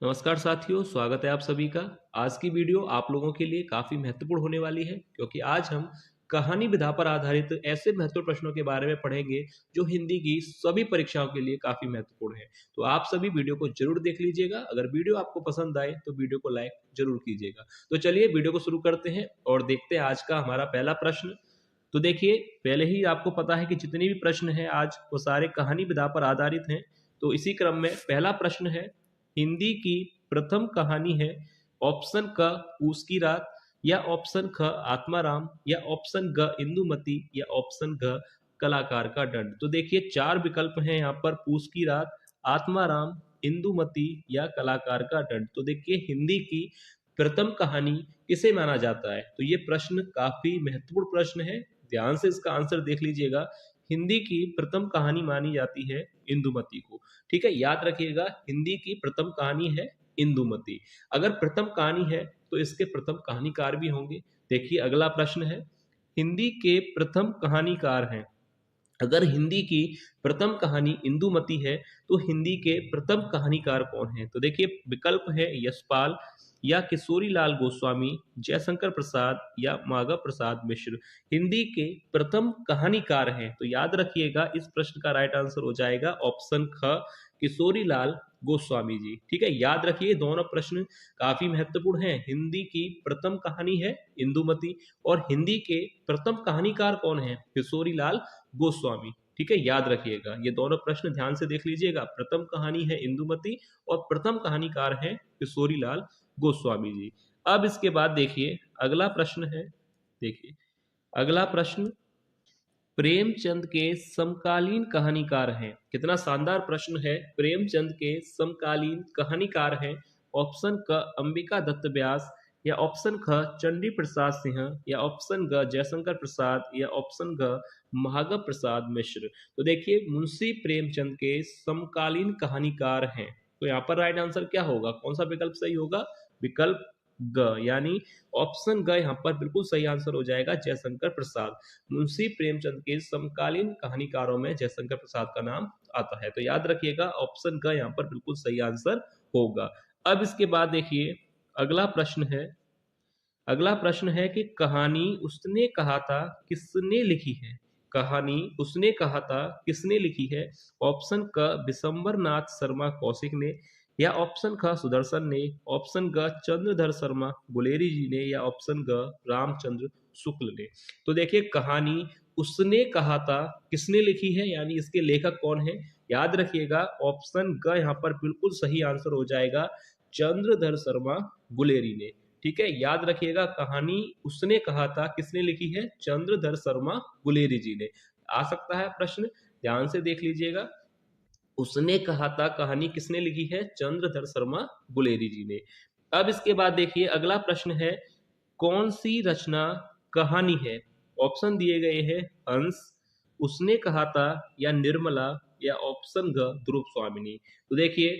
नमस्कार साथियों, स्वागत है आप सभी का। आज की वीडियो आप लोगों के लिए काफ़ी महत्वपूर्ण होने वाली है क्योंकि आज हम कहानी विधा पर आधारित ऐसे महत्वपूर्ण प्रश्नों के बारे में पढ़ेंगे जो हिंदी की सभी परीक्षाओं के लिए काफ़ी महत्वपूर्ण है। तो आप सभी वीडियो को जरूर देख लीजिएगा। अगर वीडियो आपको पसंद आए तो वीडियो को लाइक जरूर कीजिएगा। तो चलिए वीडियो को शुरू करते हैं और देखते हैं आज का हमारा पहला प्रश्न। तो देखिए, पहले ही आपको पता है कि जितने भी प्रश्न हैं आज वो सारे कहानी विधा पर आधारित हैं। तो इसी क्रम में पहला प्रश्न है, हिंदी की प्रथम कहानी है ऑप्शन क पूस की रात, या ऑप्शन ख आत्माराम, या ऑप्शन ग इंदुमती, या ऑप्शन घ कलाकार का दंड। तो देखिए, चार विकल्प हैं यहाँ पर, पूस की रात, आत्माराम, इंदुमती या कलाकार का दंड। तो देखिए, हिंदी की प्रथम कहानी किसे माना जाता है? तो ये प्रश्न काफी महत्वपूर्ण प्रश्न है, ध्यान से इसका आंसर देख लीजिएगा। हिंदी की प्रथम कहानी मानी जाती है इंदुमती को। ठीक है, याद रखिएगा, हिंदी की प्रथम कहानी है इंदुमती। अगर प्रथम कहानी है तो इसके प्रथम कहानीकार भी होंगे। देखिए, अगला प्रश्न है, हिंदी के प्रथम कहानीकार हैं। अगर हिंदी की प्रथम कहानी इंदुमती है तो हिंदी के प्रथम कहानीकार कौन है? तो देखिए, विकल्प है यशपाल, या किशोरी लाल गोस्वामी, जयशंकर प्रसाद, या माधव प्रसाद मिश्र। हिंदी के प्रथम कहानीकार हैं, तो याद रखिएगा इस प्रश्न का राइट आंसर हो जाएगा ऑप्शन ख किशोरी लाल गोस्वामी जी। ठीक है, याद रखिए दोनों प्रश्न काफी महत्वपूर्ण हैं। हिंदी की प्रथम कहानी है इंदुमती और हिंदी के प्रथम कहानीकार कौन है? किशोरी लाल गोस्वामी। ठीक है, याद रखिएगा ये दोनों प्रश्न ध्यान से देख लीजिएगा। प्रथम कहानी है इंदुमती और प्रथम कहानीकार है किशोरी लाल गोस्वामी जी। अब इसके बाद देखिए, अगला प्रश्न है। देखिए, अगला प्रश्न, प्रेमचंद के समकालीन कहानीकार हैं। कितना शानदार प्रश्न है। प्रेमचंद के समकालीन कहानीकार हैं। ऑप्शन क अंबिका दत्त व्यास, या ऑप्शन ख चंडी प्रसाद सिंह, या ऑप्शन ग जयशंकर प्रसाद, या ऑप्शन ग महागव प्रसाद मिश्र। तो देखिए, मुंशी प्रेमचंद के समकालीन कहानीकार हैं। तो यहाँ पर राइट आंसर क्या होगा? कौन सा विकल्प सही होगा? विकल्प ग, यानी ऑप्शन ग यहाँ पर बिल्कुल सही आंसर हो जाएगा, जयशंकर प्रसाद। मुंशी प्रेमचंद के समकालीन कहानीकारों में जयशंकर प्रसाद का नाम आता है। तो याद रखिएगा ऑप्शन ग यहाँ पर बिल्कुल सही आंसर होगा। अब इसके बाद देखिए, अगला प्रश्न है। अगला प्रश्न है कि कहानी उसने कहा था किसने लिखी है? कहानी उसने कहा था किसने लिखी है? ऑप्शन क विशंबर नाथ शर्मा कौशिक ने, या ऑप्शन ख सुदर्शन ने, ऑप्शन ग चंद्रधर शर्मा गुलेरी जी ने, या ऑप्शन ग रामचंद्र शुक्ल ने। तो देखिए, कहानी उसने कहा था किसने लिखी है, यानी इसके लेखक कौन है? याद रखिएगा ऑप्शन ग यहाँ पर बिल्कुल सही आंसर हो जाएगा, चंद्रधर शर्मा गुलेरी ने। ठीक है, याद रखिएगा, कहानी उसने कहा था किसने लिखी है? चंद्रधर शर्मा गुलेरी जी ने। आ सकता है प्रश्न, ध्यान से देख लीजिएगा। उसने कहा था कहानी किसने लिखी है? चंद्रधर शर्मा गुलेरी जी ने। अब इसके बाद देखिए, अगला प्रश्न है, कौन सी रचना कहानी है? ऑप्शन दिए गए हैं हंस, उसने कहा था, या निर्मला, या ऑप्शन घ ध्रुव स्वामिनी। तो देखिए,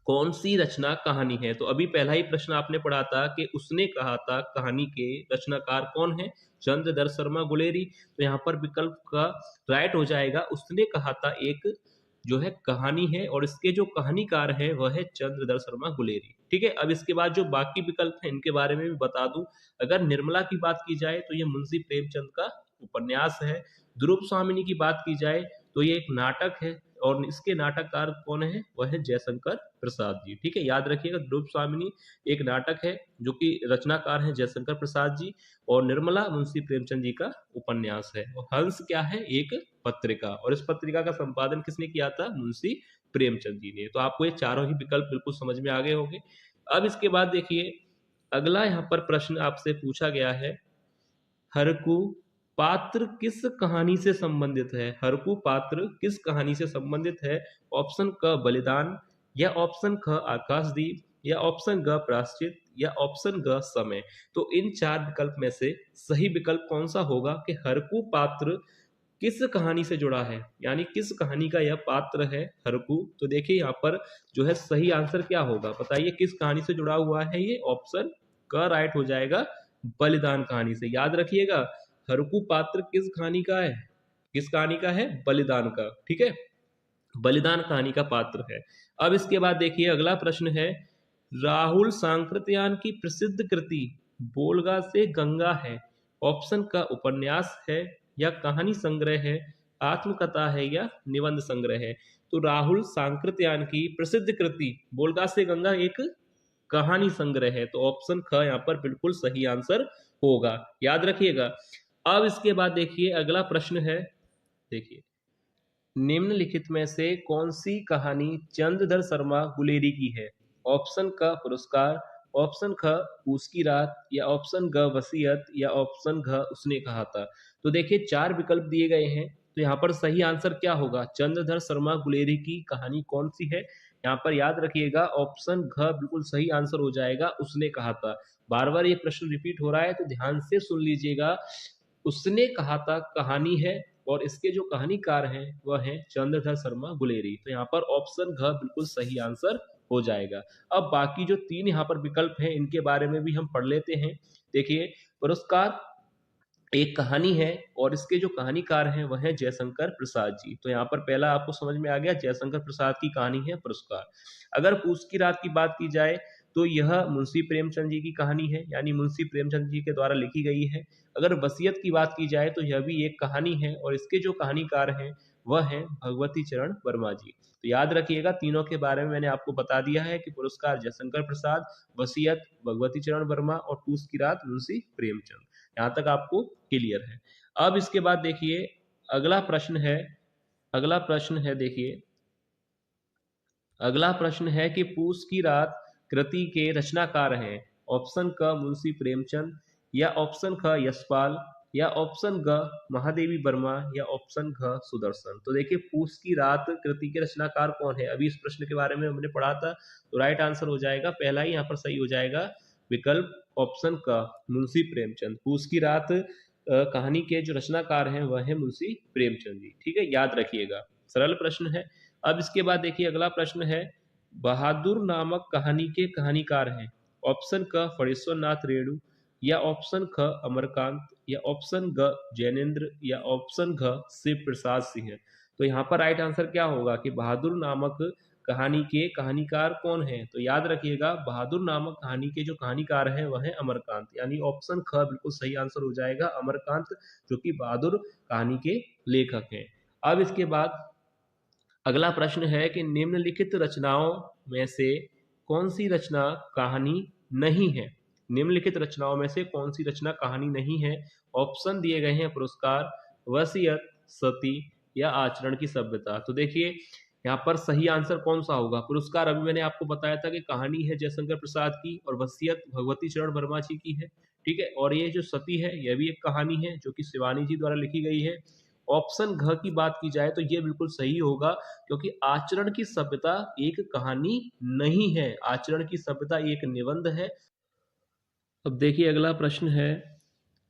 कौन सी रचना कहानी है? तो अभी पहला ही प्रश्न आपने पढ़ा था कि उसने कहा था कहानी के रचनाकार कौन है? चंद्रधर शर्मा गुलेरी। तो यहाँ पर विकल्प का राइट हो जाएगा, उसने कहा था एक जो है कहानी है और इसके जो कहानीकार है वह है चंद्रधर शर्मा गुलेरी। ठीक है, अब इसके बाद जो बाकी विकल्प हैं इनके बारे में भी बता दूं। अगर निर्मला की बात की जाए तो ये मुंशी प्रेमचंद का उपन्यास है। ध्रुव स्वामिनी की बात की जाए तो ये एक नाटक है और इसके नाटककार कौन है? वह है जयशंकर प्रसाद जी। ठीक है, याद रखिएगा, ध्रुव स्वामिनी एक नाटक है जो कि रचनाकार है जयशंकर प्रसाद जी, और निर्मला मुंशी प्रेमचंद जी का उपन्यास है, और हंस क्या है? एक पत्रिका, और इस पत्रिका का संपादन किसने किया था? मुंशी प्रेमचंद जी ने। तो आपको ये चारों ही विकल्प बिल्कुल समझ में आ गए होंगे। अब इसके बाद देखिए, अगला यहाँ पर प्रश्न आपसे पूछा गया है, हरकू पात्र किस कहानी से संबंधित है? हरकू पात्र किस कहानी से संबंधित है? ऑप्शन क बलिदान, या ऑप्शन ख आकाशदीप, या ऑप्शन ग प्रायश्चित, या ऑप्शन ग समय। तो इन चार विकल्प में से सही विकल्प कौन सा होगा कि हरकू पात्र किस कहानी से जुड़ा है, यानी किस कहानी का यह पात्र है हरकू? तो देखिए, यहाँ पर जो है सही आंसर क्या होगा, बताइए किस कहानी से जुड़ा हुआ है ये? ऑप्शन क राइट हो जाएगा, बलिदान कहानी से। याद रखिएगा, हरकू पात्र किस कहानी का है? किस कहानी का है? बलिदान का। ठीक है, बलिदान कहानी का पात्र है। अब इसके बाद देखिए अगला प्रश्न है, राहुल सांकृत्यायन की प्रसिद्ध कृति बोलगा से गंगा है। ऑप्शन का उपन्यास है या कहानी संग्रह है, आत्मकथा है या निबंध संग्रह है। तो राहुल सांकृत्यायन की प्रसिद्ध कृति बोलगा से गंगा एक कहानी संग्रह है, तो ऑप्शन ख यहाँ पर बिल्कुल सही आंसर होगा, याद रखिएगा। अब इसके बाद देखिए अगला प्रश्न है, देखिए निम्नलिखित में से कौन सी कहानी चंद्रधर शर्मा गुलेरी की है। ऑप्शन क पुरस्कार, ऑप्शन ख पूस की रात, या ऑप्शन ग वसीयत, या ऑप्शन घ उसने कहा था। तो देखिए चार विकल्प दिए गए हैं, तो यहाँ पर सही आंसर क्या होगा, चंद्रधर शर्मा गुलेरी की कहानी कौन सी है। यहाँ पर याद रखिएगा ऑप्शन घ बिल्कुल सही आंसर हो जाएगा, उसने कहा था। बार बार ये प्रश्न रिपीट हो रहा है तो ध्यान से सुन लीजिएगा। उसने कहा था कहानी है और इसके जो कहानीकार हैं वह हैं चंद्रधर शर्मा गुलेरी। तो यहाँ पर ऑप्शन घ बिल्कुल सही आंसर हो जाएगा। अब बाकी जो तीन यहाँ पर विकल्प हैं इनके बारे में भी हम पढ़ लेते हैं। देखिए पुरस्कार एक कहानी है और इसके जो कहानीकार हैं वह है जयशंकर प्रसाद जी। तो यहाँ पर पहला आपको समझ में आ गया, जयशंकर प्रसाद की कहानी है पुरस्कार। अगर पूस की रात की बात की जाए तो यह मुंशी प्रेमचंद जी की कहानी है, यानी मुंशी प्रेमचंद जी के द्वारा लिखी गई है। अगर वसीयत की बात की जाए तो यह भी एक कहानी है और इसके जो कहानीकार हैं वह हैं भगवती चरण वर्मा जी। तो याद रखिएगा तीनों के बारे में मैंने आपको बता दिया है कि पुरस्कार जयशंकर प्रसाद, वसीयत भगवती चरण वर्मा और पूस की रात मुंशी प्रेमचंद। यहाँ तक आपको क्लियर है। अब इसके बाद देखिए अगला प्रश्न है, अगला प्रश्न है देखिए अगला प्रश्न है कि पूस की रात कृति के रचनाकार हैं। ऑप्शन क मुंशी प्रेमचंद, या ऑप्शन ख यशपाल, या ऑप्शन ग महादेवी वर्मा, या ऑप्शन घ सुदर्शन। तो देखिए पूस की रात कृति के रचनाकार कौन है, अभी इस प्रश्न के बारे में हमने पढ़ा था। तो राइट आंसर हो जाएगा पहला ही यहाँ पर सही हो जाएगा, विकल्प ऑप्शन क मुंशी प्रेमचंद। पूस की रात कहानी के जो रचनाकार हैं वह है मुंशी प्रेमचंद जी। ठीक है, याद रखिएगा, सरल प्रश्न है। अब इसके बाद देखिए अगला प्रश्न है, बहादुर नामक कहानी के कहानीकार हैं। ऑप्शन क फणीश्वर नाथ रेणु, या ऑप्शन ख अमरकांत, या ऑप्शन ग जैनेन्द्र, या ऑप्शन घ शिव प्रसाद सिंह। तो यहाँ पर राइट आंसर क्या होगा कि बहादुर नामक कहानी के कहानीकार कौन है। तो याद रखिएगा बहादुर नामक कहानी के जो कहानीकार हैं वह है अमरकांत, यानी ऑप्शन ख बिल्कुल सही आंसर हो जाएगा, अमरकांत जो कि बहादुर कहानी के लेखक हैं। अब इसके बाद अगला प्रश्न है कि निम्नलिखित रचनाओं में से कौन सी रचना कहानी नहीं है। निम्नलिखित रचनाओं में से कौन सी रचना कहानी नहीं है। ऑप्शन दिए गए हैं पुरस्कार, वसीयत, सती, या आचरण की सभ्यता। तो देखिए यहाँ पर सही आंसर कौन सा होगा, पुरस्कार अभी मैंने आपको बताया था कि कहानी है जयशंकर प्रसाद की, और वसीयत भगवती चरण वर्मा जी की है। ठीक है, और ये जो सती है यह भी एक कहानी है जो कि शिवानी जी द्वारा लिखी गई है। ऑप्शन घ की बात की जाए तो ये बिल्कुल सही होगा, क्योंकि आचरण की सभ्यता एक कहानी नहीं है, आचरण की सभ्यता एक निबंध है। अब देखिए अगला प्रश्न है,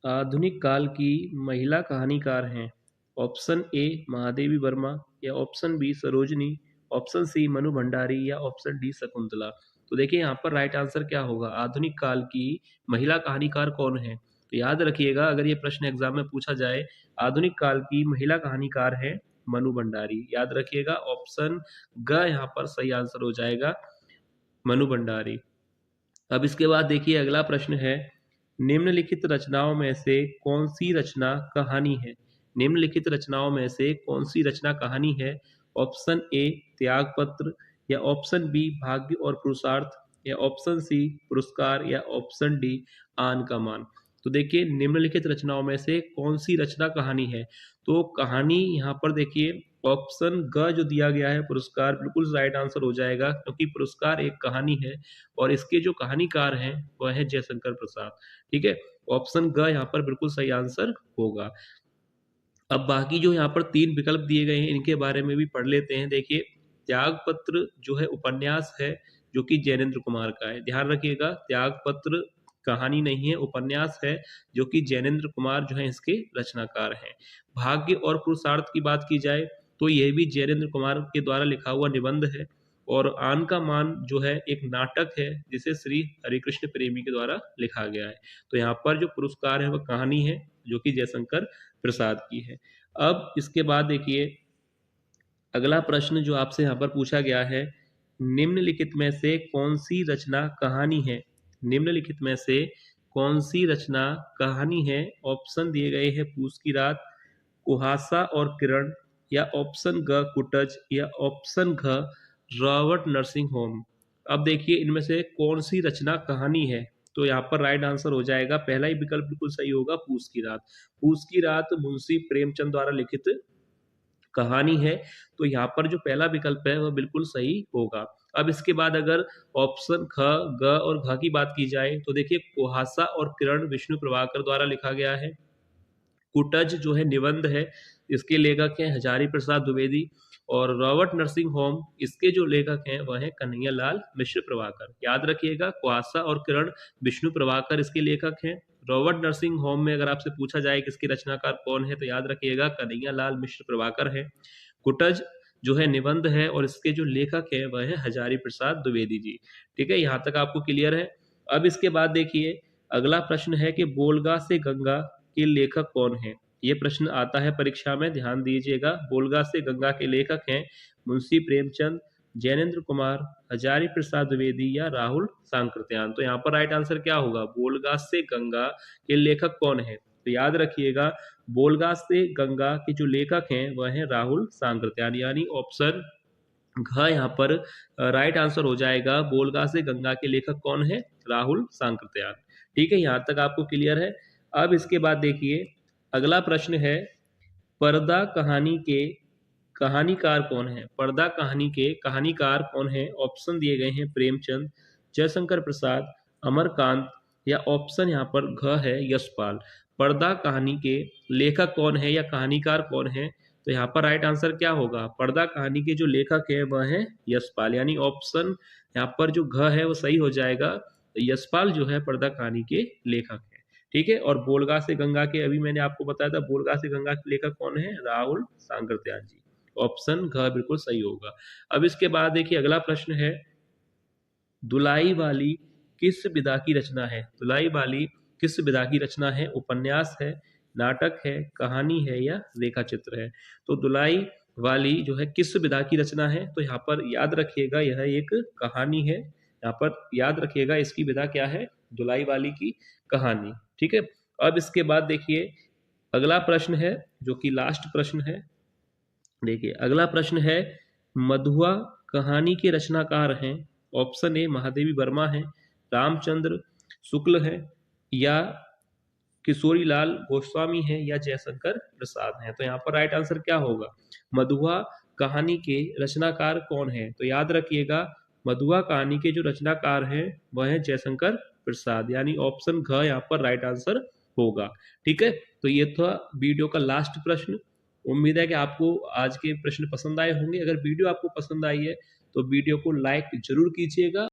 आधुनिक काल की महिला कहानीकार हैं। ऑप्शन ए महादेवी वर्मा, या option B Sarojini, option C Manu Bhandari, या ऑप्शन डी शकुंतला। तो देखिए यहाँ पर राइट आंसर क्या होगा, आधुनिक काल की महिला कहानीकार कौन है। तो याद रखिएगा अगर ये प्रश्न एग्जाम में पूछा जाए, आधुनिक काल की महिला कहानीकार है मनु भंडारी। याद रखिएगा ऑप्शन ग यहाँ पर सही आंसर हो जाएगा, मनु भंडारी। अब इसके बाद देखिए अगला प्रश्न है, निम्नलिखित रचनाओं में से कौन सी रचना कहानी है। निम्नलिखित रचनाओं में से कौन सी रचना कहानी है। ऑप्शन ए त्यागपत्र, या ऑप्शन बी भाग्य और पुरुषार्थ, या ऑप्शन सी पुरस्कार, या ऑप्शन डी आन का मान। तो देखिए निम्नलिखित रचनाओं में से कौन सी रचना कहानी है। तो कहानी यहाँ पर देखिए ऑप्शन ग जो दिया गया है पुरस्कार बिल्कुल राइट आंसर हो जाएगा, क्योंकि पुरस्कार एक कहानी है और इसके जो कहानीकार हैं वह है जयशंकर प्रसाद। ठीक है, ऑप्शन ग यहाँ पर बिल्कुल सही आंसर होगा। अब बाकी जो यहाँ पर तीन विकल्प दिए गए हैं इनके बारे में भी पढ़ लेते हैं। देखिए त्यागपत्र जो है उपन्यास है जो कि जैनेन्द्र कुमार का है, ध्यान रखिएगा त्यागपत्र कहानी नहीं है, उपन्यास है जो कि जैनेन्द्र कुमार जो है इसके रचनाकार हैं। भाग्य और पुरुषार्थ की बात की जाए तो यह भी जैनेन्द्र कुमार के द्वारा लिखा हुआ निबंध है। और आन का मान जो है एक नाटक है जिसे श्री हरिकृष्ण प्रेमी के द्वारा लिखा गया है। तो यहाँ पर जो पुरस्कार है वह कहानी है जो कि जयशंकर प्रसाद की है। अब इसके बाद देखिए अगला प्रश्न जो आपसे यहाँ पर पूछा गया है, निम्नलिखित में से कौन सी रचना कहानी है? निम्नलिखित में से कौन सी रचना कहानी है? ऑप्शन दिए गए हैं पूस की रात, कुहासा और किरण, या ऑप्शन ग कुटज, या ऑप्शन घ रॉबर्ट नर्सिंग होम। अब देखिए इनमें से कौन सी रचना कहानी है, तो यहाँ पर राइट आंसर हो जाएगा, पहला ही विकल्प बिल्कुल सही होगा, पूस की रात। पूस की रात मुंशी प्रेमचंद द्वारा लिखित कहानी है, तो यहाँ पर जो पहला विकल्प है वह बिल्कुल सही होगा। अब इसके बाद अगर ऑप्शन ख, ग और घ की बात की जाए तो देखिए कुहासा और किरण विष्णु प्रभाकर द्वारा लिखा गया है। कुटज जो है निबंध है, इसके लेखक हैं हजारी प्रसाद द्विवेदी, और रॉबर्ट नरसिंह होम इसके जो लेखक हैं वह हैं कन्हैया लाल मिश्र प्रभाकर। याद रखिएगा कुहासा और किरण विष्णु प्रभाकर इसके लेखक हैं। रॉबर्ट नरसिंह होम में अगर आपसे पूछा जाए कि इसके रचनाकार कौन है, तो याद रखिएगा कन्हैया लाल मिश्र प्रभाकर है। कुटज जो है निबंध है और इसके जो लेखक है वह है हजारी प्रसाद द्विवेदी जी। ठीक है, यहाँ तक आपको क्लियर है। अब इसके बाद देखिए अगला प्रश्न है कि बोलगा से गंगा के लेखक कौन है? ये प्रश्न आता है परीक्षा में, ध्यान दीजिएगा। बोलगा से गंगा के लेखक हैं मुंशी प्रेमचंद, जैनेन्द्र कुमार, हजारी प्रसाद द्विवेदी, या राहुल सांकृत्यायन। तो यहाँ पर राइट आंसर क्या होगा? बोलगा से गंगा के लेखक कौन है? तो याद रखिएगा बोलगा से गंगा के जो लेखक हैं वह हैं राहुल सांकृत्यायन, यानी ऑप्शन घ यहाँ पर राइट आंसर हो जाएगा। बोलगा से गंगा के लेखक कौन है? राहुल सांकृत्यायन। ठीक है, यहाँ तक आपको क्लियर है। अब इसके बाद देखिए अगला प्रश्न है, पर्दा कहानी के कहानीकार कौन है? पर्दा कहानी के कहानीकार कौन है? ऑप्शन दिए गए हैं प्रेमचंद, जयशंकर प्रसाद, अमरकांत, या ऑप्शन यहाँ पर घ है यशपाल। पर्दा कहानी के लेखक कौन है या कहानीकार कौन है? तो यहाँ पर राइट आंसर क्या होगा? पर्दा कहानी के जो लेखक है वह है यशपाल, यानी ऑप्शन यहाँ पर जो घ है वो सही हो जाएगा। यशपाल जो है पर्दा कहानी के लेखक है। ठीक है, और बोलगा से गंगा के अभी मैंने आपको बताया था, बोलगा से गंगा के लेखक कौन है? राहुल सांकृत्यायन जी। ऑप्शन घ बिल्कुल सही होगा। अब इसके बाद देखिए अगला प्रश्न है, दुलाई वाली किस विधा की रचना है? दुलाई वाली किस विधा की रचना है? उपन्यास है, नाटक है, कहानी है, या रेखा चित्र है? तो दुलाई वाली जो है किस विधा की रचना है? तो यहाँ पर याद रखिएगा यह एक कहानी है। यहाँ पर याद रखिएगा इसकी विधा क्या है? दुलाई वाली की कहानी। ठीक है, अब इसके बाद देखिए अगला प्रश्न है जो कि लास्ट प्रश्न है। देखिए अगला प्रश्न है, मधुआ कहानी के रचनाकार हैं, ऑप्शन ए महादेवी वर्मा है, रामचंद्र शुक्ल है, या किशोरी लाल गोस्वामी है, या जयशंकर प्रसाद है? तो यहाँ पर राइट आंसर क्या होगा? मधुआ कहानी के रचनाकार कौन है? तो याद रखिएगा मधुआ कहानी के जो रचनाकार हैं वह है जयशंकर प्रसाद, यानी ऑप्शन घ यहाँ पर राइट आंसर होगा। ठीक है, तो ये था वीडियो का लास्ट प्रश्न। उम्मीद है कि आपको आज के प्रश्न पसंद आए होंगे। अगर वीडियो आपको पसंद आई है तो वीडियो को लाइक जरूर कीजिएगा।